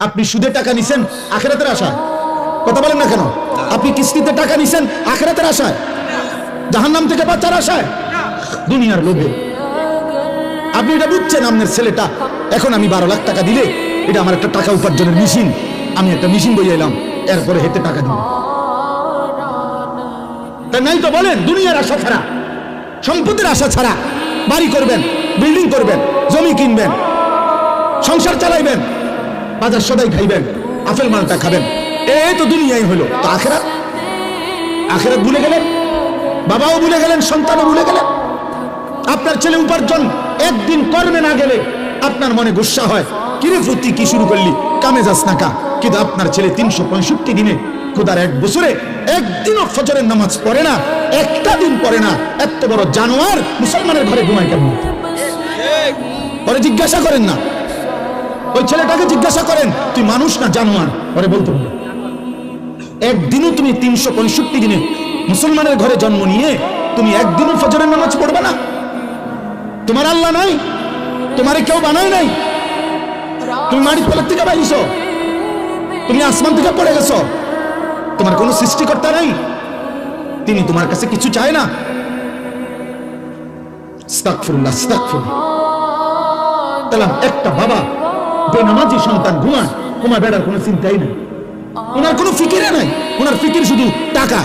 আপনি সুদে টাকা নিছেন আখিরাতের আশায়, কথা বলেন না কেন? আপনি কিস্তিতে টাকা নিছেন আখিরাতের আশায়, জাহান্নাম থেকে বাঁচার আশায়, দুনিয়ার লোভে। আপনি এটা বুঝছেন আপনার ছেলেটা এখন আমি 12 লাখ টাকা দিলে এটা আমার একটা টাকা উপার্জনের মেশিন, আমি একটা মেশিন বইয়ে এলাম, এরপরে হেঁটে টাকা দিব। তাই নাই তো বলেন? দুনিয়ার আশা ছাড়া, সম্পদের আশা ছাড়া বাড়ি করবেন, বিল্ডিং করবেন, জমি কিনবেন, সংসার চালাইবেন, বাজার সদাই খাইবেন, আপেল মালটা খাবেন, এই তো দুনিয়াই হলো। তো আখিরাত, আখিরাত ভুলে গেলেন, বাবাও ভুলে গেলেন, সন্তানও ভুলে গেলেন। আপনার ছেলে উপার্জন একদিন কর্মে না গেলে আপনার মনে গুসা হয়, কিরে ফুটি কি শুরু করলি, কামে যাস না কা। কিন্তু আপনার ছেলে 365 দিনে খোদার এক বছরে একদিনও ফজরের নামাজ পড়ে না, একটা দিন পড়ে না, এত বড় জানোয়ার মুসলমানের ঘরে ঘুমায় কেমন? পরে জিজ্ঞাসা করেন না, ওই ছেলেটাকে জিজ্ঞাসা করেন তুই মানুষ না জানোয়ার, পরে বলতে হবে। একদিনও তুমি 365 দিনে মুসলমানের ঘরে জন্ম নিয়ে তুমি একদিনও ফজরের নামাজ পড়বে না? তোমার আল্লাহ নাই, তোমারে কেউ বানায় নাই, তুমি মাটির তলা থেকে বাইরেছো, তুমি আসমান থেকে পড়ে গেছো, তোমার কোনো সৃষ্টিকর্তা নাই, তিনি তোমার কাছে কিছু চায় না। আস্তাগফিরুল্লাহ, আস্তাগফিরুল্লাহ। তাহলে একটা বাবা বেনামাজি সন্তান ঘুমায়, তোমার বেড়ার কোনো চিন্তাই নাই, ওনার কোনো ফিকিরে নাই, ওনার ফিকির শুধু টাকা,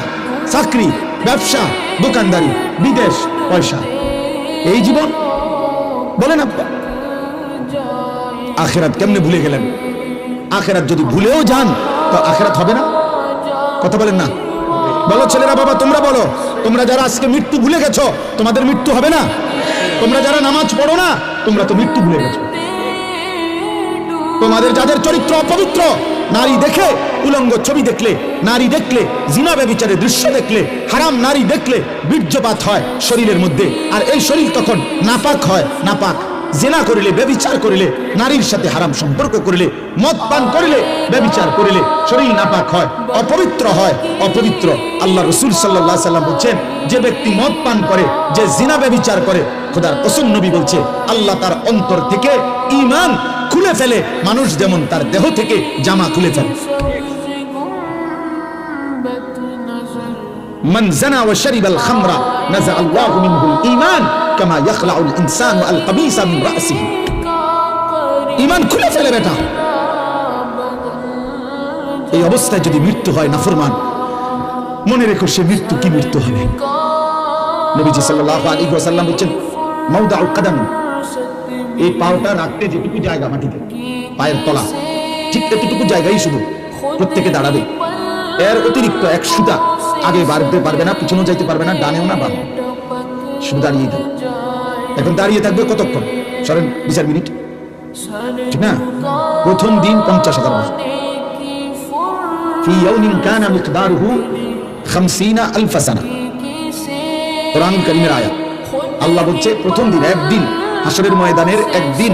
চাকরি, ব্যবসা, দোকানদারি, বিদেশ, পয়সা, এই জীবন। বলেন আপা, আখিরাত কেমনে ভুলে গেলেন? আখিরাত যদি ভুলেও যান তো আখিরাত হবে না, কথা বলেন না? বলো ছেলেরা, বাবা তোমরা বলো, তোমরা যারা আজকে মৃত্যু ভুলে গেছো তোমাদের মৃত্যু হবে না? তোমরা যারা নামাজ পড়ো না তোমরা তো মৃত্যু ভুলে গেছো। তোমাদের যাদের চরিত্র অপবিত্র, নারী দেখে, উলঙ্গ ছবি দেখলে, নারী দেখলে, জিনা ব্যভিচারের দৃশ্য দেখলে, হারাম নারী দেখলে বীর্যপাত হয় শরীরের মধ্যে, আর এই শরীর তখন নাপাক হয়, নাপাক। জিনা করিলে, ব্যভিচার করিলে, নারীর সাথে হারাম সম্পর্ক করিলে, মদ পান করিলে, ব্যভিচার করিলে শরীর নাপাক হয়, অপবিত্র হয়, অপবিত্র। আল্লাহ রাসূল সাল্লাল্লাহু আলাইহি ওয়াসাল্লাম বলছেন, যে ব্যক্তি মদ পান করে, যে জিনা ব্যভিচার করে, খোদার কসম নবী বলছে আল্লাহ তার অন্তর থেকে ঈমান খুলে ফেলে, মানুষ যেমন তার দেহ থেকে জামা খুলে ফেলে। মান জানা ওয়া শারিবাল খামরা নাযা আল্লাহু মিনহুল ঈমান কামা ইয়াখলাউল ইনসানু আল কামিসা মিন রাসিহি। ঈমান খুলে ফেলে বেটা। এই অবস্থায় যদি মৃত্যু হয় নাফরমান, মনে রেখো সে মৃত্যু কি মৃত্যু হবে। নবীজি সাল্লাল্লাহু আলাইহি ওয়াসাল্লাম বলেন, মাউদাউল কদম, এই পাওটা রাখতে যেটুকু জায়গা মাটিতে, পায়ের তলা, ঠিক এতটুকু জায়গায় শুধু প্রত্যেকে দাঁড়াবে। এর অতিরিক্ত এক সুতা আগে বাড়তে পারবে না, পিছনেও যাইতে পারবে না, ডানেও না বামে, শুধু দাঁড়িয়ে থাকবে। এখন দাঁড়িয়ে থাকবে কতক্ষণ? সরেন 2-4 মিনিট, ঠিক না? প্রথম দিন 50,000 বছর। ফি ইয়াউমিন কানা মিকদারুহু 50,000 সানা, কোরআনুল কারীমের আয়াত। আল্লাহ বলছে প্রথম দিন, একদিন, হাসরের ময়দানের একদিন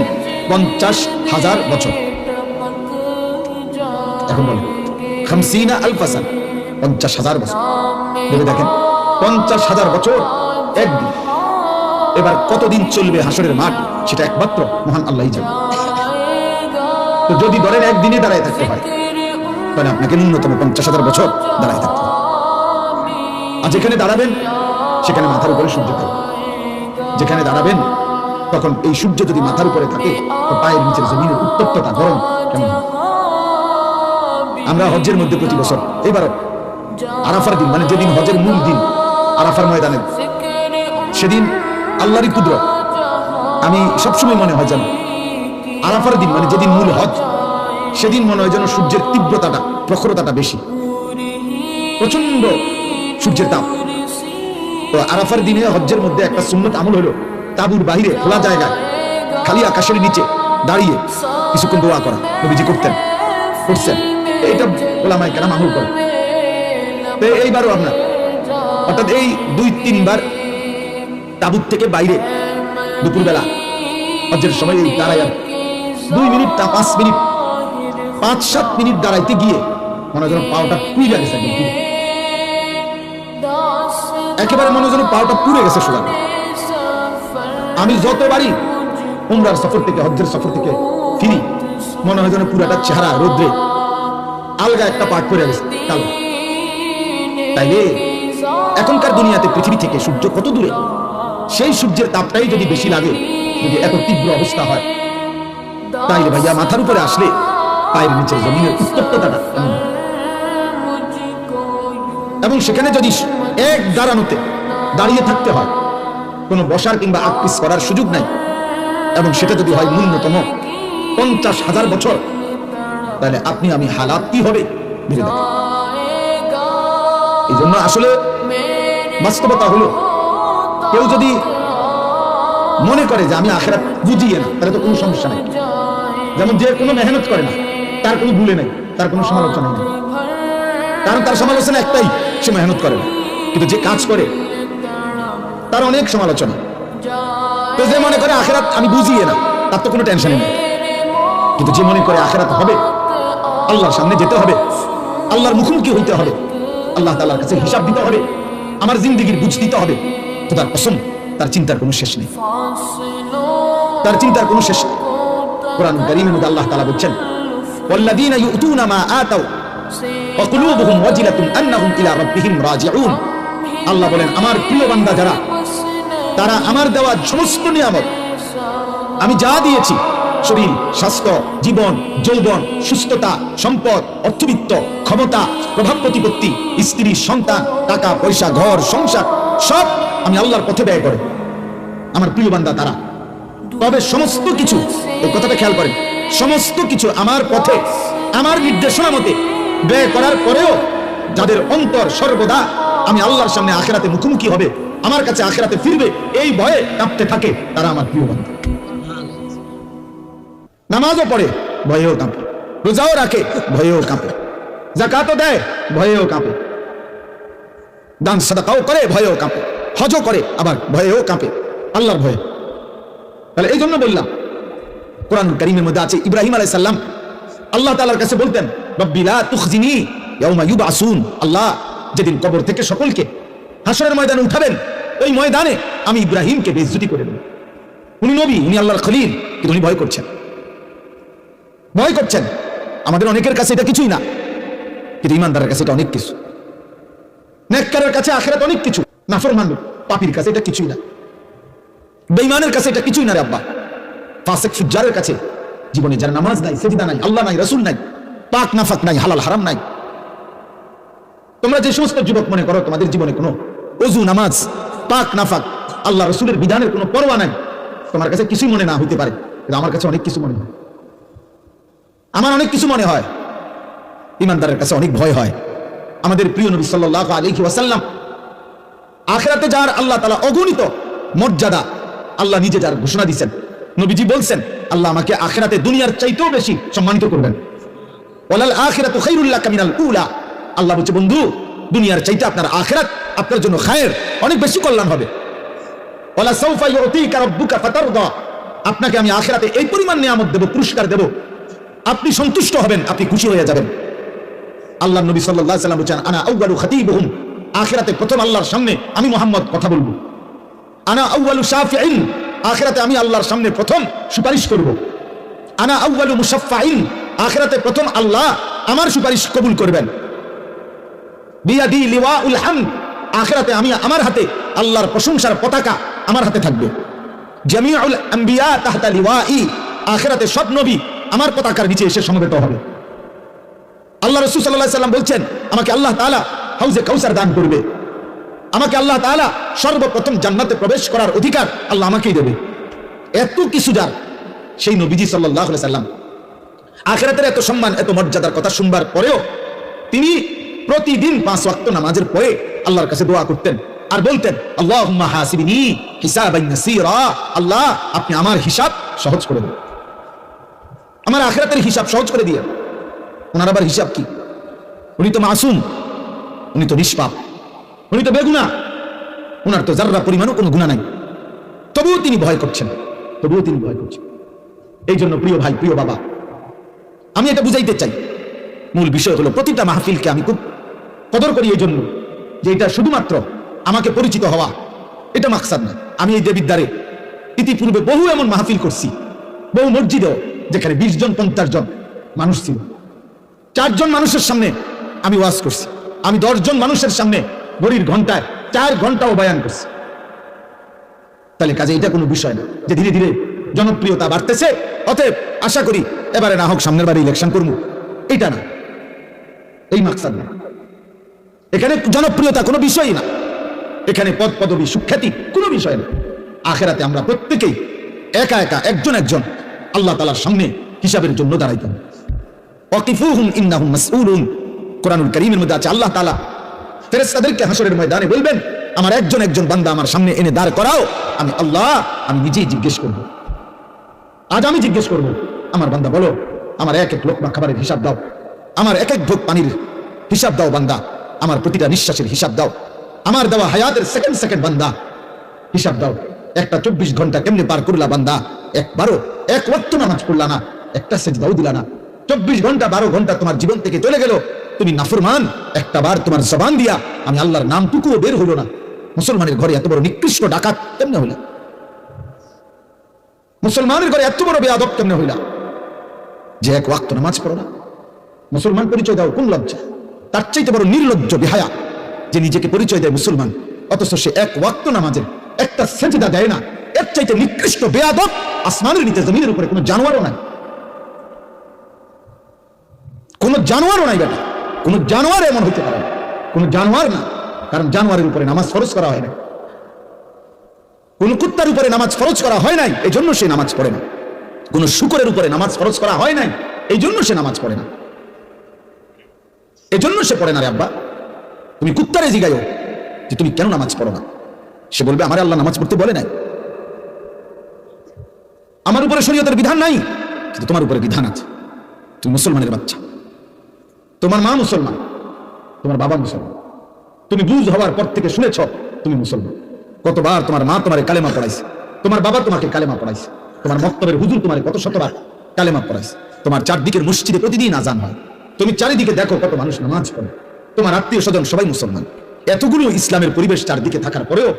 50,000 বছর। এখন বলেন 50,000 সানা, 50,000 বছর। ভেবে দেখেন, 50,000 বছর একদিন। এবার কতদিন চলবে হাসরের মাঠ, সেটা একমাত্র মহান আল্লাহই জানেন। তো যদি ধরেন একদিনে দাঁড়ায় থাকতে হয়, তাহলে আপনাকে ন্যূনতম 50,000 বছর দাঁড়ায় থাকতে হবে। আর যেখানে দাঁড়াবেন সেখানে মাথার উপরে সূর্য থাকবে। যেখানে দাঁড়াবেন তখন এই সূর্য যদি মাথার উপরে থাকে তো পায়ের নিচের জমিনের উত্তপ্ততা, গরম কেমন? আমরা হজ্জের মধ্যে প্রতি বছর, এবারও আরাফার দিন, মানে যেদিন হজের মূল দিন, আরাফার ময়দানে, সেদিন আল্লাহরই কুদরত। আমি সবসময় মনে হয় যেন আরাফার দিন, মানে যেদিন মূল হজ, সেদিন মনে হয় যেন সূর্যের তীব্রতাটা, প্রখরতাটা বেশি, প্রচন্ড সূর্যের তাপ। তো আরাফার দিনে হজ্জের মধ্যে একটা সুন্নত আমল হলো তাবুর বাহিরে খোলা জায়গায় খালি আকাশের নিচে দাঁড়িয়ে কিছুক্ষণ দোয়া করা। নবীজি করতেন, করছেন, এটা ওলামায়ে কেরাম আমল করেন। তো এইবারও আপনার, অর্থাৎ এই 2-3 বার তাবুত থেকে বাইরে দুপুরবেলা হজ্জের সময় এই দাঁড়ায় 2 মিনিট, 5 মিনিট, 5-7 মিনিট দাঁড়াইতে গিয়ে মনে হয় যেন পাওটা পুড়ে গেছে, একেবারে মনে হয় যেন পাওটা পুড়ে গেছে সোজা। আমি যতবারই উমরার সফর থেকে, হজ্জের সফর থেকে ফিরি, মনে হয় যেন পুরাটা চেহারা রোদ্রে আলগা একটা পাট করে গেছে কালো। তাইলে এখনকার দুনিয়াতে পৃথিবী থেকে সূর্য কত দূরে, সেই সূর্যের তাপটাই যদি বেশি লাগে, যদি এত তীব্র অবস্থা হয়, তাইলে ভাইয়া মাথার উপরে আসলে পায়ের নিচে জমিনের উত্তপ্ততাটা কেমন হয়? এবং সেখানে যদি এক দাঁড়িয়ে থাকতে হয়, কোনো বসার কিংবা আকৃষ করার সুযোগ নাই, এবং সেটা যদি হয় ন্যূনতম 50,000 বছর, তাহলে আপনি আমি হালাত কি হবে ভেবে দেখেন। এই জন্য আসলে বাস্তবতা হলো, কেউ যদি মনে করে যে আমি আখিরাত বুঝিয়ে না, তাহলে তো কোনো সমস্যা নাই। যেমন যে কোনো মেহনত করে না, তার কোনো ভুলে নাই, তার কোনো সমালোচনা নেই, কারণ তার সমালোচনা একটাই, সে মেহনত করে না। কিন্তু যে কাজ করে তার অনেক সমালোচনা। তো যে মনে করে আখিরাত আমি বুঝিয়ে না, তার তো কোনো টেনশনই নেই। কিন্তু যে মনে করে আখিরাত হবে, আল্লাহর সামনে যেতে হবে, আল্লাহর মুখোমুখি হইতে হবে, আল্লাহ তাআলার কাছে হিসাব দিতে হবে, আমার জিন্দেগির বুঝ দিতে হবে, তো তার কসম, তার চিন্তার কোনো শেষ নেই, তার চিন্তার কোনো শেষ নেই। কোরআন কারীমের মধ্যে আল্লাহ তাআলা বলছেন, ওয়াল্লাযীনা ইউতুনা মা আতাউ ওয়া কুলুবুহুম ওয়াজিলাতুন আন্নাহুম ইলা রাব্বিহিম রাজিউন। আল্লাহ বলেন, আমার প্রিয় বান্দা যারা, তারা আমার দেওয়া সমস্ত নিয়ামত, আমি যা দিয়েছি, শরীর, স্বাস্থ্য, জীবন, যৌবন, সুস্থতা, সম্পদ, অর্থবিত্ত, ক্ষমতা, প্রভাব প্রতিপত্তি, স্ত্রী, সন্তান, টাকা পয়সা, ঘর সংসার, সব আমি আল্লাহর পথে ব্যয় করে আমার প্রিয় বান্দা তারা। তবে সমস্ত কিছু, এই কথাটা খেয়াল করেন, সমস্ত কিছু আমার পথে, আমার নির্দেশনা মতে ব্যয় করার পরেও যাদের অন্তর সর্বদা আমি আল্লাহর সামনে আখিরাতে মুখোমুখি হবে, আমার কাছে আখিরাতে ফিরবে, এই ভয়ে কাঁপতে থাকে, তারা আমার প্রিয় বান্দা। নামাজও পড়ে, ভয়েও কাঁপে, রোজাও রাখে, ভয়েও কাঁপে, যাকাতও দেয়, ভয়েও কাঁপে, দান সাদাকাও করে, ভয়েও কাঁপে, হজও করে, আবার ভয়েও কাঁপে, আল্লাহর ভয়ে। তাহলে এই জন্য বললাম, কোরআন কারীমের মধ্যে আছে, ইব্রাহিম আলাইহিস সালাম আল্লাহ তাআলার কাছে বলতেন, রব্বি লা তুখজিনি ইয়াউমা ইউবআসুন। আল্লাহ যেদিন কবর থেকে সকলকে হাসরের ময়দানে উঠাবেন, ওই ময়দানে আমি ইব্রাহিমকে বেইজ্জতি করে দেব। উনি নবী, উনি আল্লাহর খলিল, কিন্তু উনি ভয় করছেন, ভয় করছেন। আমাদের অনেকের কাছে এটা কিছুই না, কিন্তু ঈমানদারের কাছে এটা অনেক কিছু। নেককারের কাছে আখিরাত অনেক কিছু, নাফরমান পাপীর কাছে এটা কিছুই না, বেঈমানের কাছে এটা কিছুই না রে আব্বা। ফাসিক ফুজ্জারের কাছে জীবনে যার নামাজ নাই, সিজদা নাই, আল্লাহ নাই, রাসূল নাই, পাক নাফাক নাই, হালাল হারাম নাই। তোমরা যে সমস্ত যুবক মনে করো তোমাদের জীবনে কোনো ওযু, নামাজ, পাক নাফাক, আল্লাহ রাসূলের বিধানের কোনো পরোয়া নাই, তোমার কাছে কিছুই মনে না হইতে পারে, কিন্তু আমার কাছে অনেক কিছু মনে হয়, আমার অনেক কিছু মনে হয়। ঈমানদারের কাছে অনেক ভয় হয়। আমাদের প্রিয় নবী সাল্লাল্লাহু আলাইহি ওয়াসাল্লাম আখিরাতে যার আল্লাহ তাআলা অগণিত মর্যাদা, আল্লাহ নিজে যার ঘোষণা দিয়েছেন, নবীজি বলছেন, আল্লাহ আমাকে আখিরাতে দুনিয়ার চাইতেও বেশি সম্মানিত করবেন। ওয়ালাল আখিরাতু খায়রুল লাকা মিনাল উলা। আল্লাহ বলছে, বন্ধু, দুনিয়ার চাইতে আপনার আখিরাত আপনার জন্য খায়ের, অনেক বেশি কল্যাণ হবে। ওয়ালা সাউফা ইউতিকা রাব্বুকা ফাতারদা। আপনাকে আমি আখিরাতে এই পরিমাণ নিয়ামত দেব, পুরস্কার দেব, আপনি সন্তুষ্ট হবেন, আপনি খুশি হয়ে যাবেন। আল্লাহ নবী সাল্লাল্লাহু আলাইহি ওয়াসাল্লাম বলেন, আনা আউয়ালু খাতীবুহুম। আখিরাতে প্রথম আল্লাহর সামনে আমি মুহাম্মদ কথা বলবো। আনা আউয়ালু শাফিঈন। আখিরাতে আমি আল্লাহর সামনে প্রথম সুপারিশ করব। আনা আউয়ালু মুশাফফাঈন। আখিরাতে প্রথম আল্লাহ আমার সুপারিশ কবুল করবেন। বিয়াদি লিওয়াউল হামদ। আখিরাতে আমি, আমার হাতে আল্লাহর প্রশংসার পতাকা আমার হাতে থাকবে। জামিউল আম্বিয়া তাহতা লিওয়াই। আখিরাতে সব নবী আমার পতাকার নিচে এসে সমবেত হবে। আল্লাহ রাসূল সাল্লাল্লাহু আলাইহি ওয়াসাল্লাম বলছেন, আমাকে আল্লাহ তাআলা হাউজে কাউসার দান করবে, আমাকে আল্লাহ তাআলা সর্বপ্রথম জান্নাতে প্রবেশ করার অধিকার আল্লাহ আমাকেই দেবে। এত কিছু যার, সেই নবীজি সাল্লাল্লাহু আলাইহি ওয়াসাল্লাম আখিরাতের এত সম্মান, এত মর্যাদার কথা শুনবার পরেও তিনি প্রতিদিন 5 ওয়াক্ত নামাজের পরে আল্লাহর কাছে দোয়া করতেন আর বলতেন, আল্লাহুম্মা হাসিবনি হিসাবান ইয়াসীরা। আল্লাহ, আপনি আমার হিসাব সহজ করে দিন, আমার আখিরাতের হিসাব সহজ করে দিয়েন। ওনার আবার হিসাব কি? উনি তো মাসুম, উনি তো নিষ্পাপ, উনি তো বেগুনাহ, ওনার তো যাররা পরিমাণও কোনো গুনাহ নাই, তবুও তিনি ভয় করছেন, তবুও তিনি ভয় করছেন। এই জন্য প্রিয় ভাই, প্রিয় বাবা, আমি এটা বুঝাইতে চাই, মূল বিষয় হলো প্রতিটা মাহফিলকে আমি খুব কদর করি এই জন্য যে এটা শুধুমাত্র আমাকে পরিচিত হওয়া, এটা মাকসাদ না। আমি এই দেবিদ্বারে ইতিপূর্বে বহু এমন মাহফিল করছি, বহু মসজিদেও যেখানে 20 জন 50 জন মানুষ ছিল। 4 জন মানুষের সামনে আমি ওয়াজ করছি, আমি 10 জন মানুষের সামনে ঘড়ির ঘন্টায় 4 ঘন্টাও বয়ান করছি। তাহলে কাজে এটা কোনো বিষয় না যে ধীরে ধীরে জনপ্রিয়তা বাড়তেছে, অতএব আশা করি এবারে না হোক সামনের বারে ইলেকশন করবো, এটা না, এই মাকসাদ না। এখানে জনপ্রিয়তা কোনো বিষয়ই না, এখানে পদ পদবী সুখ্যাতি কোনো বিষয় না। আখেরাতে আমরা প্রত্যেকেই একা একা একজন একজন আল্লাহ তাআলার সামনে হিসাবের জন্য দাঁড়াইতাম। ওয়াকিফুহুম ইন্নাহুম মাসউলুন, কোরআনুল কারীমের মধ্যে আছে আল্লাহ তাআলা ফেরেশতাদেরকে হাসরের ময়দানে বলবেন, আমার একজন একজন বান্দা আমার সামনে এনে দাঁড় করাও, আমি আল্লাহ আমি নিজেই জিজ্ঞেস করব। আজ আমি জিজ্ঞেস করব, আমার বান্দা বলো, আমার এক এক লোকমা খাবারের হিসাব দাও, আমার এক এক ঢোক পানির হিসাব দাও বান্দা, আমার প্রতিটা নিঃশ্বাসের হিসাব দাও, আমার দেওয়া হায়াতের সেকেন্ড সেকেন্ড বান্দা হিসাব দাও। একটা 24 ঘন্টা কেমনে পার করলা বান্দা, একবারও এক ওয়াক্ত নামাজ পড়লা না, একটা সেজদাও দিলা না। 24 ঘন্টা 12 ঘন্টা তোমার জীবন থেকে চলে গেল, তুমি নাফরমান, একটা বার তোমার জবান দিয়া আমি আল্লাহর নামটুকুও বের হলো না। মুসলমানের ঘরে এত বড় নিকৃষ্ট ডাকাত কেমনে হইলা? মুসলমানের ঘরে এত বড় বেয়াদব কেমনে হইলা যে এক ওয়াক্ত নামাজ পড়ো না? মুসলমান পরিচয় দাও, কোন লজ্জা? তার চাইতে বড় নির্লজ্জ বেহায়া যে নিজেকে পরিচয় দেয় মুসলমান, অথচ সে এক ওয়াক্ত নামাজের একটা সেজদা দেয় না। এর চাইতে নিকৃষ্ট বেয়াদব আসমানের নিচে জমিনের উপরে কোনো জানোয়ারও নাই, কোনো জানোয়ারও নাই বেটা, কোনো জানোয়ার এমন হতে পারে না, কোনো জানোয়ার না। কারণ জানোয়ারের উপরে নামাজ ফরজ করা হয় না, কোন কুত্তার উপরে নামাজ ফরজ করা হয় নাই, এই জন্য সে নামাজ পড়ে না। কোন শুকরের উপরে নামাজ ফরজ করা হয় নাই, এই জন্য সে নামাজ পড়ে না, এই জন্য সে পড়ে না। রে আব্বা, তুমি কুত্তারে জিগাইও যে তুমি কেন নামাজ পড়ো না, সে বলবে আমার আল্লাহ নামাজ পড়তে বলে নাই, আমার উপরে শরীয়তের বিধান নাই, কিন্তু তোমার উপরে বিধান আছে। তুমি মুসলমানের বাচ্চা, তোমার মা মুসলমান, তোমার বাবা মুসলমান, তুমি বুঝ হওয়ার পর থেকে শুনেছ তুমি মুসলমান। কতবার তোমার মা তোমারে কালেমা পড়াইছে, তোমার বাবা তোমাকে কালেমা পড়াইছে, তোমার মক্তবের হুজুর তোমারে কত শতবার কালেমা পড়াইছে, তোমার চারদিকের মসজিদে প্রতিদিন আজান হয়, তুমি চারিদিকে দেখো কত মানুষ নামাজ পড়ে, তোমার আত্মীয় স্বজন সবাই মুসলমান। এতগুলো ইসলামের পরিবেশ চারদিকে থাকার পরেও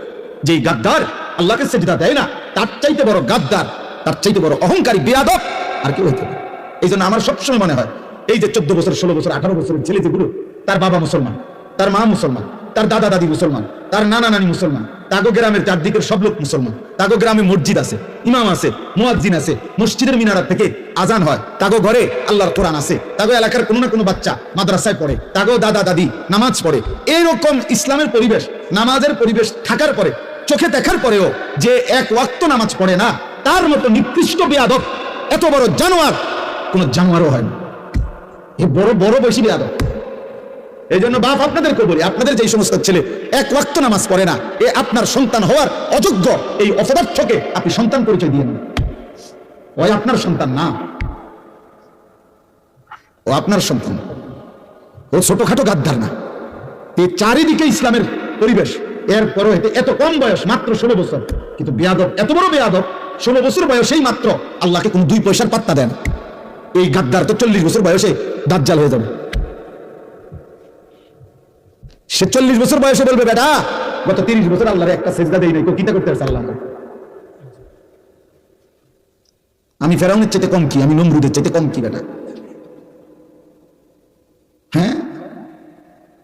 যে গাদ্দার আল্লাহকে সেজদা দেয় না, তার চাইতে বড় গাদ্দার, তার চাইতে বড় অহংকারী বেয়াদব আর কেউ হইতে পারে। এই জন্য আমার সবসময় মনে হয় এই যে 14 বছর 16 বছর 18 বছরের ছেলে যেগুলো, তার বাবা মুসলমান, তার মা মুসলমান, তার দাদা দাদি মুসলমান, তার নানা নানি মুসলমান, তাগো গ্রামের চারদিকের সব লোক মুসলমান, তাগো গ্রামে মসজিদ আছে, ইমাম আছে, মুয়াজ্জিন আছে, মসজিদের মিনার থেকে আজান হয়, তাগো ঘরে আল্লাহর কোরআন আছে, তাগো এলাকার কোনো না কোনো বাচ্চা মাদ্রাসায় পড়ে, তাগো দাদা দাদি নামাজ পড়ে। এইরকম ইসলামের পরিবেশ, নামাজের পরিবেশ থাকার পরে, চোখে দেখার পরেও যে এক ওয়াক্ত নামাজ পড়ে না, তার মতো নিকৃষ্ট বেয়াদব, এত বড় জানোয়ার কোন জানোয়ারও হয় না। এ বড় বড় বেশি বেয়াদব। এই জন্য বাপ আপনাদেরকে বলি, আপনাদের যে সমস্ত ছেলে এক ওয়াক্ত নামাজ পড়ে না, এ আপনার সন্তান হওয়ার অযোগ্য। এই অপদার্থকে আপনি সন্তান পরিচয় দিয়ে নেন, ওই আপনার সন্তান না, ও আপনার সন্তান, ও ছোটখাটো গাদ্দার না। এই চারিদিকে ইসলামের পরিবেশ, এরপরও এত কম বয়স, মাত্র 16 বছর, কিন্তু বেয়াদব, এত বড় বেয়াদব, 16 বছর বয়সেই মাত্র আল্লাহকে কোনো 2 পয়সার পাত্তা দেন। এই গাদ্দার তো 40 বছর বয়সে দাজ্জাল হয়ে যাবে। সে 40 বছর বয়সে বলবে বেটা গত 30 বছর আল্লাহর একটা সেজদা দেই নাই, কিতা করতে পারছে আল্লাহ? আমি ফেরাউনের চাইতে কম কি? আমি নমরুদের চাইতে কম কি বেটা? হ্যাঁ,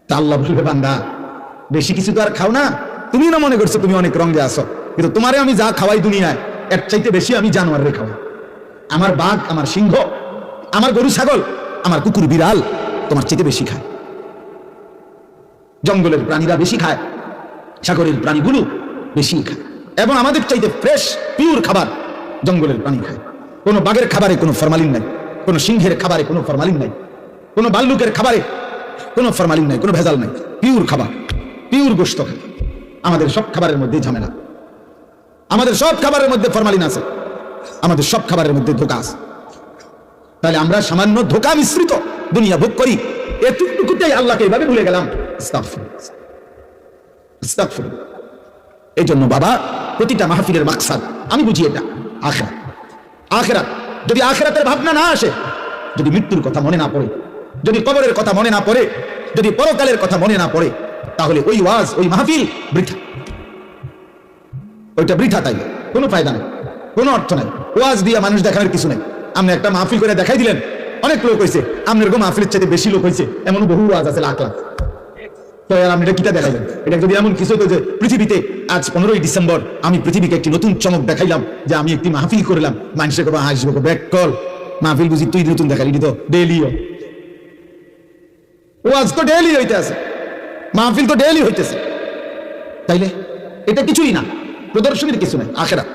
তা আল্লাহ বলবে বান্দা বেশি কিছু তো আর খাও না, তুমি না মনে করছো তুমি অনেক রঙে আসো, কিন্তু তোমারে আমি যা খাওয়াই দুনিয়ায় এর চাইতে বেশি আমি জানোয়ারে খাওয়াই। আমার বাঘ, আমার সিংহ, আমার গরু ছাগল, আমার কুকুর বিড়াল তোমার চাইতে বেশি খায়। জঙ্গলের প্রাণীরা বেশি খায়, সাগরের প্রাণীগুলো বেশি খায়, এবং আমাদের চাইতে ফ্রেশ পিওর খাবার জঙ্গলের প্রাণী খায়। কোনো বাঘের খাবারে কোনো ফরমালিন নাই, কোনো সিংহের খাবারে কোনো ফরমালিন নাই, কোনো ভাল্লুকের খাবারে কোনো ফরমালিন নাই, কোনো ভেজাল নাই, পিওর খাবার, পিওর গোশত খায়। আমাদের সব খাবারের মধ্যে ঝামেলা, আমাদের সব খাবারের মধ্যে ফরমালিন আছে, আমাদের সব খাবারের মধ্যে ধোঁকা আছে। তাহলে আমরা সামান্য ধোঁকা মিশ্রিত দুনিয়া ভোগ করি, এতটুকুতেই আল্লাহকে এইভাবে ভুলে গেলাম। এই জন্য বাবা, প্রতিটা মাহফিলের মাকসাদ আমি বুঝি এটা আখিরাত। আখিরাত যদি আখিরাতের ভাবনা না আসে, যদি মৃত্যুর কথা মনে না পড়ে, যদি কবরের কথা মনে না পড়ে, যদি পরকালের কথা মনে না পড়ে, তাহলে ওই ওয়াজ, ওই মাহফিল বৃথা, ওইটা বৃথা। তাই কোনো ফায়দা নেই, কোনো অর্থ নাই। ওয়াজ দিয়া মানুষ দেখানোর কিছু নেই, আপনি একটা মাহফিল করে দেখাই দিলেন, অনেক লোক হয়েছে, আপনার এরকম মাহফিলের চাইতে বেশি লোক হয়েছে, এমন বহু ওয়াজ আছে লাখ লাখ। তো আর আপনি এটা কিটা দেখাইলেন? এটা যদি এমন কিছু হতো যে পৃথিবীতে আজ 15ই ডিসেম্বর আমি পৃথিবীকে একটি নতুন চমক দেখাইলাম যে আমি একটি মাহফিল করলাম, মানুষের কথা হাসবো, ব্যাক কল মাহফিল বুঝি তুই নতুন দেখালি, এটি তো ডেইলিও ওয়াজ তো ডেইলি হইতে আছে, মাহফিল তো ডেইলি হইতেছে, তাইলে এটা কিছুই না, প্রদর্শনীর কিছু নাই আখেরাত।